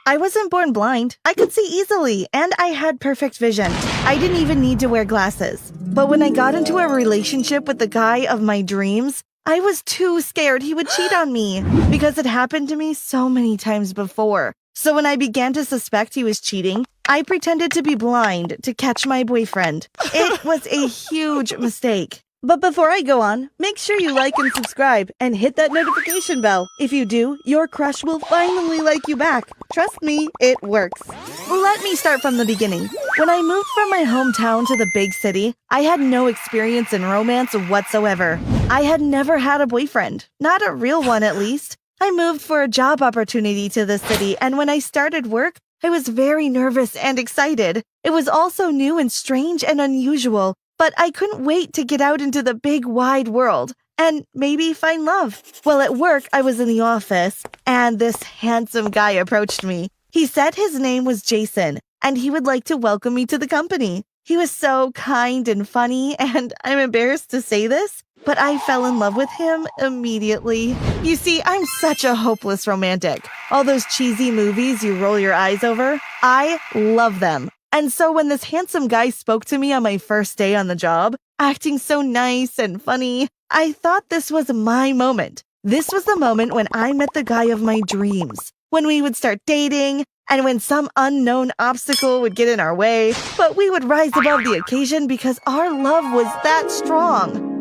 I wasn't born blind. I could see easily, and I had perfect vision. I didn't even need to wear glasses. But when I got into a relationship with the guy of my dreams, I was too scared he would cheat on me because it happened to me so many times before. So when I began to suspect he was cheating, I pretended to be blind to catch my boyfriend. It was a huge mistake. But before I go on, make sure you like and subscribe and hit that notification bell. If you do, your crush will finally like you back. Trust me, it works. Let me start from the beginning. When I moved from my hometown to the big city, I had no experience in romance whatsoever. I had never had a boyfriend, not a real one at least. I moved for a job opportunity to the city, and when I started work, I was very nervous and excited. It was also new and strange and unusual, but I couldn't wait to get out into the big wide world and maybe find love. Well, at work, I was in the office, and this handsome guy approached me. He said his name was Jason, and he would like to welcome me to the company. He was so kind and funny, and I'm embarrassed to say this, but I fell in love with him immediately. You see, I'm such a hopeless romantic. All those cheesy movies you roll your eyes over, I love them. And so when this handsome guy spoke to me on my first day on the job, acting so nice and funny, I thought this was my moment. This was the moment when I met the guy of my dreams, when we would start dating, and when some unknown obstacle would get in our way, but we would rise above the occasion because our love was that strong.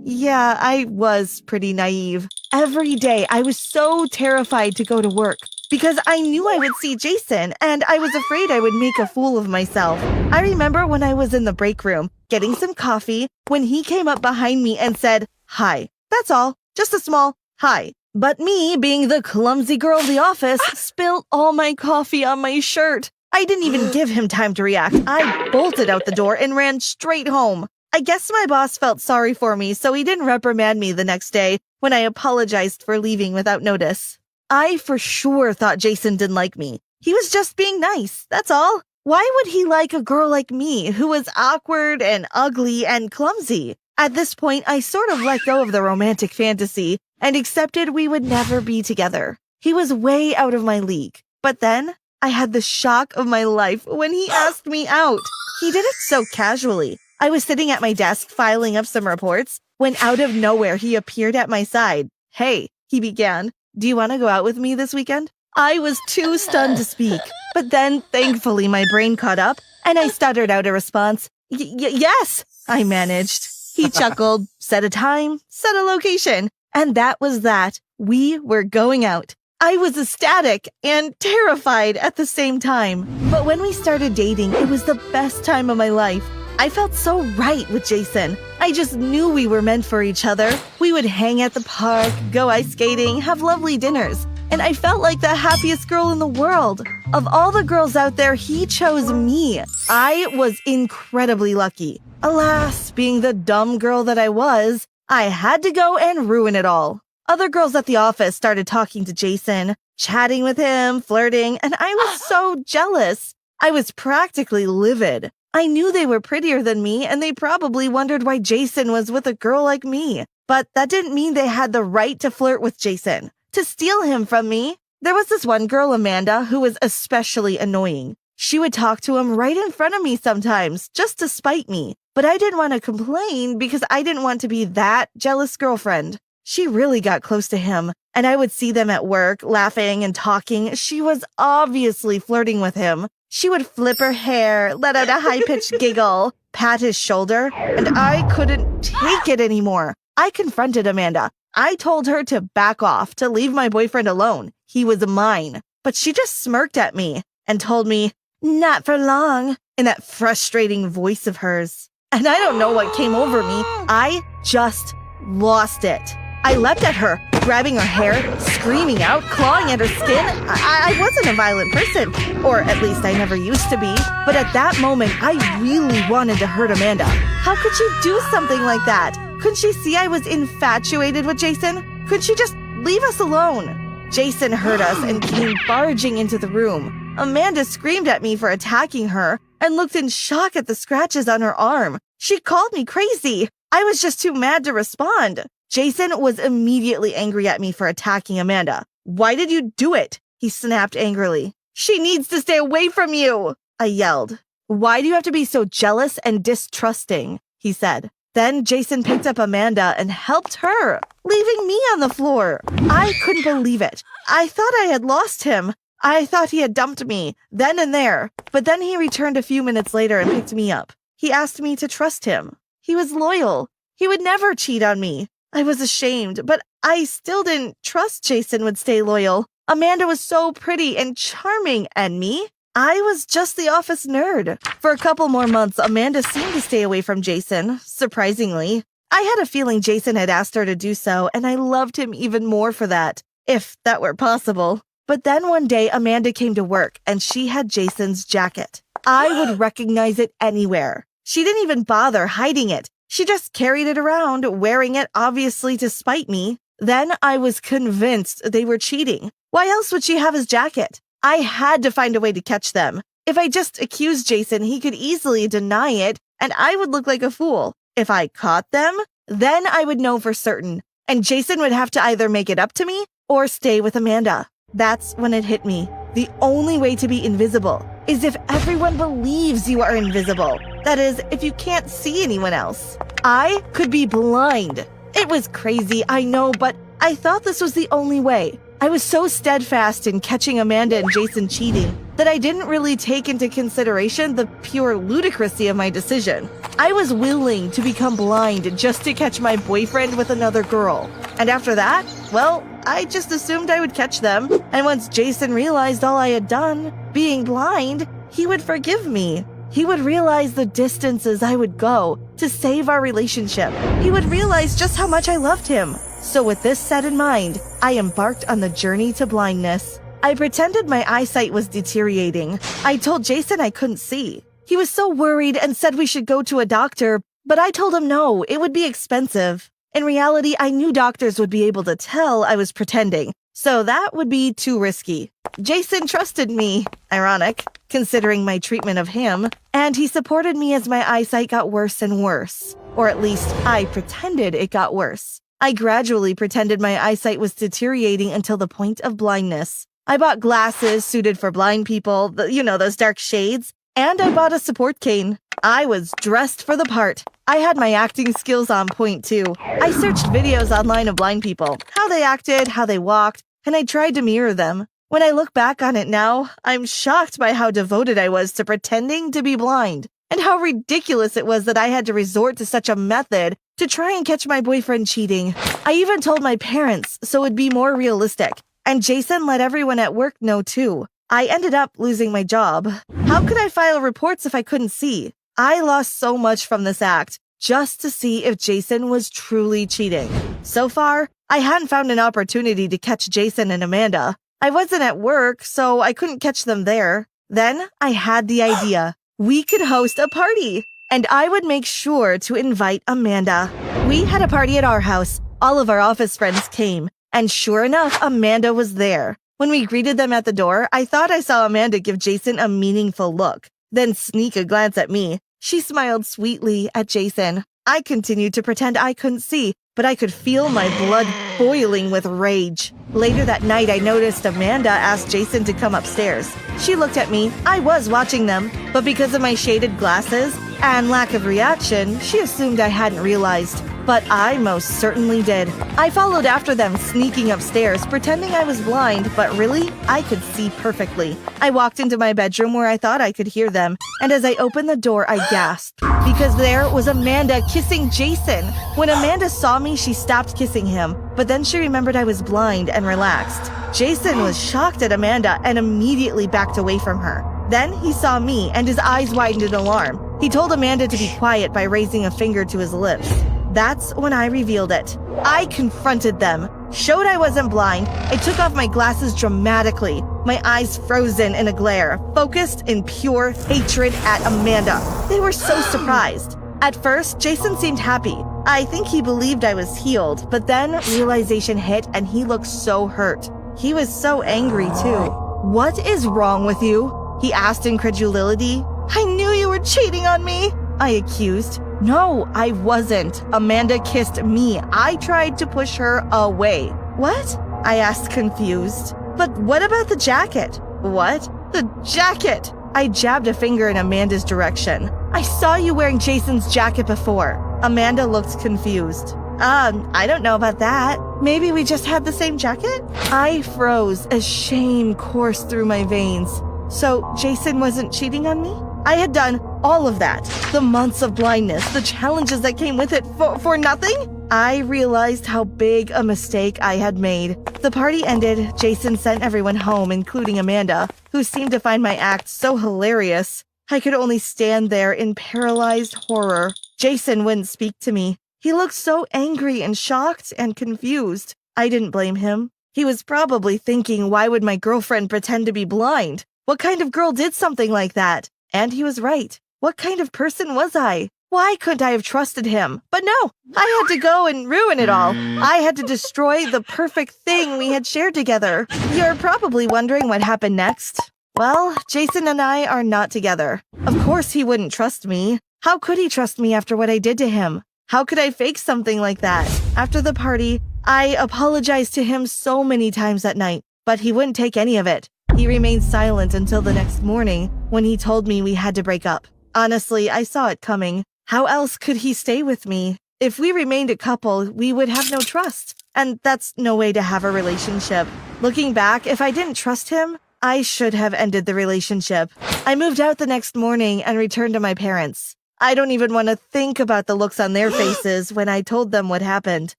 Yeah, I was pretty naive. Every day, I was so terrified to go to work because I knew I would see Jason, and I was afraid I would make a fool of myself. I remember when I was in the break room getting some coffee when he came up behind me and said, "Hi." That's all, just a small hi. But me, being the clumsy girl of the office, spilled all my coffee on my shirt. I didn't even give him time to react. I bolted out the door and ran straight home. I guess my boss felt sorry for me, so he didn't reprimand me the next day when I apologized for leaving without notice. I for sure thought Jason didn't like me. He was just being nice, that's all. Why would he like a girl like me who was awkward and ugly and clumsy? At this point, I sort of let go of the romantic fantasy and accepted we would never be together. He was way out of my league. But then, I had the shock of my life when he asked me out. He did it so casually. I was sitting at my desk filing up some reports when out of nowhere he appeared at my side. "Hey," he began, "do you want to go out with me this weekend?" I was too stunned to speak. But then, thankfully, my brain caught up and I stuttered out a response. Yes, I managed. He chuckled, set a time, set a location, and that was that. We were going out. I was ecstatic and terrified at the same time. But when we started dating, it was the best time of my life. I felt so right with Jason. I just knew we were meant for each other. We would hang at the park, go ice skating, have lovely dinners. And I felt like the happiest girl in the world. Of all the girls out there, he chose me. I was incredibly lucky. Alas, being the dumb girl that I was, I had to go and ruin it all. Other girls at the office started talking to Jason, chatting with him, flirting, and I was so jealous. I was practically livid. I knew they were prettier than me, and they probably wondered why Jason was with a girl like me. But that didn't mean they had the right to flirt with Jason, to steal him from me. There was this one girl, Amanda, who was especially annoying. She would talk to him right in front of me sometimes, just to spite me. But I didn't want to complain because I didn't want to be that jealous girlfriend. She really got close to him, and I would see them at work, laughing and talking. She was obviously flirting with him. She would flip her hair, let out a high-pitched giggle, pat his shoulder, and I couldn't take it anymore. I confronted Amanda. I told her to back off, to leave my boyfriend alone. He was mine. But she just smirked at me and told me, "Not for long," in that frustrating voice of hers. And I don't know what came over me. I just lost it. I leapt at her, grabbing her hair, screaming out, clawing at her skin. I wasn't a violent person, or at least I never used to be. But at that moment, I really wanted to hurt Amanda. How could she do something like that? Couldn't she see I was infatuated with Jason? Could she just leave us alone? Jason heard us and came barging into the room. Amanda screamed at me for attacking her and looked in shock at the scratches on her arm. She called me crazy. I was just too mad to respond. Jason was immediately angry at me for attacking Amanda. "Why did you do it?" he snapped angrily. She needs to stay away from you, I yelled. Why do you have to be so jealous and distrusting? He said. Then Jason picked up Amanda and helped her, leaving me on the floor. I couldn't believe it. I thought I had lost him. I thought he had dumped me, then and there. But then he returned a few minutes later and picked me up. He asked me to trust him. He was loyal. He would never cheat on me. I was ashamed, but I still didn't trust Jason would stay loyal. Amanda was so pretty and charming, and me? I was just the office nerd. For a couple more months, Amanda seemed to stay away from Jason, surprisingly. I had a feeling Jason had asked her to do so, and I loved him even more for that, if that were possible. But then one day, Amanda came to work, and she had Jason's jacket. I would recognize it anywhere. She didn't even bother hiding it. She just carried it around, wearing it obviously to spite me. Then I was convinced they were cheating. Why else would she have his jacket? I had to find a way to catch them. If I just accused Jason, he could easily deny it, and I would look like a fool. If I caught them, then I would know for certain, and Jason would have to either make it up to me or stay with Amanda. That's when it hit me. The only way to be invisible is if everyone believes you are invisible. That is, if you can't see anyone else. I could be blind. It was crazy, I know, but I thought this was the only way. I was so steadfast in catching Amanda and Jason cheating that I didn't really take into consideration the pure ludicrousy of my decision. I was willing to become blind just to catch my boyfriend with another girl. And after that, well, I just assumed I would catch them. And once Jason realized all I had done, being blind, he would forgive me. He would realize the distances I would go to save our relationship. He would realize just how much I loved him. So with this set in mind, I embarked on the journey to blindness. I pretended my eyesight was deteriorating. I told Jason I couldn't see. He was so worried and said we should go to a doctor, but I told him no, it would be expensive. In reality, I knew doctors would be able to tell I was pretending, so that would be too risky. Jason trusted me, ironic, considering my treatment of him, and he supported me as my eyesight got worse and worse. Or at least, I pretended it got worse. I gradually pretended my eyesight was deteriorating until the point of blindness. I bought glasses suited for blind people, those dark shades, and I bought a support cane. I was dressed for the part. I had my acting skills on point too. I searched videos online of blind people, how they acted, how they walked, and I tried to mirror them. When I look back on it now, I'm shocked by how devoted I was to pretending to be blind, and how ridiculous it was that I had to resort to such a method to try and catch my boyfriend cheating. I even told my parents so it'd be more realistic, and Jason let everyone at work know too. I ended up losing my job. How could I file reports if I couldn't see? I lost so much from this act just to see if Jason was truly cheating. So far, I hadn't found an opportunity to catch Jason and Amanda. I wasn't at work, so I couldn't catch them there. Then I had the idea. We could host a party, and I would make sure to invite Amanda. We had a party at our house. All of our office friends came, and sure enough, Amanda was there. When we greeted them at the door, I thought I saw Amanda give Jason a meaningful look, then sneak a glance at me. She smiled sweetly at Jason. I continued to pretend I couldn't see, but I could feel my blood boiling with rage. Later that night, I noticed Amanda asked Jason to come upstairs. She looked at me. I was watching them, but because of my shaded glasses and lack of reaction, she assumed I hadn't realized. But I most certainly did. I followed after them, sneaking upstairs, pretending I was blind, but really, I could see perfectly. I walked into my bedroom where I thought I could hear them, and as I opened the door, I gasped, because there was Amanda kissing Jason. When Amanda saw me, she stopped kissing him, but then she remembered I was blind and relaxed. Jason was shocked at Amanda and immediately backed away from her. Then he saw me, and his eyes widened in alarm. He told Amanda to be quiet by raising a finger to his lips. That's when I revealed it. I confronted them, showed I wasn't blind. I took off my glasses dramatically, my eyes frozen in a glare, focused in pure hatred at Amanda. They were so surprised. At first, Jason seemed happy. I think he believed I was healed, but then realization hit and he looked so hurt. He was so angry too. "What is wrong with you?" he asked in incredulity. "I knew you were cheating on me," I accused. "No, I wasn't. Amanda kissed me. I tried to push her away." "What?" I asked, confused. But what about the jacket? What? The jacket! I jabbed a finger in Amanda's direction. I saw you wearing Jason's jacket before. Amanda looked confused. I don't know about that. Maybe we just had the same jacket? I froze as shame coursed through my veins. So Jason wasn't cheating on me? I had done all of that. The months of blindness, the challenges that came with it for nothing? I realized how big a mistake I had made. The party ended. Jason sent everyone home, including Amanda, who seemed to find my act so hilarious. I could only stand there in paralyzed horror. Jason wouldn't speak to me. He looked so angry and shocked and confused. I didn't blame him. He was probably thinking, why would my girlfriend pretend to be blind? What kind of girl did something like that? And he was right. What kind of person was I? Why couldn't I have trusted him? But no, I had to go and ruin it all. I had to destroy the perfect thing we had shared together. You're probably wondering what happened next. Well, Jason and I are not together. Of course he wouldn't trust me. How could he trust me after what I did to him? How could I fake something like that? After the party, I apologized to him so many times that night, but he wouldn't take any of it. He remained silent until the next morning when he told me we had to break up. Honestly, I saw it coming. How else could he stay with me? If we remained a couple, we would have no trust. And that's no way to have a relationship. Looking back, if I didn't trust him, I should have ended the relationship. I moved out the next morning and returned to my parents. I don't even want to think about the looks on their faces when I told them what happened.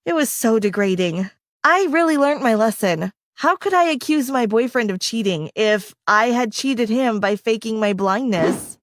It was so degrading. I really learned my lesson. How could I accuse my boyfriend of cheating if I had cheated him by faking my blindness?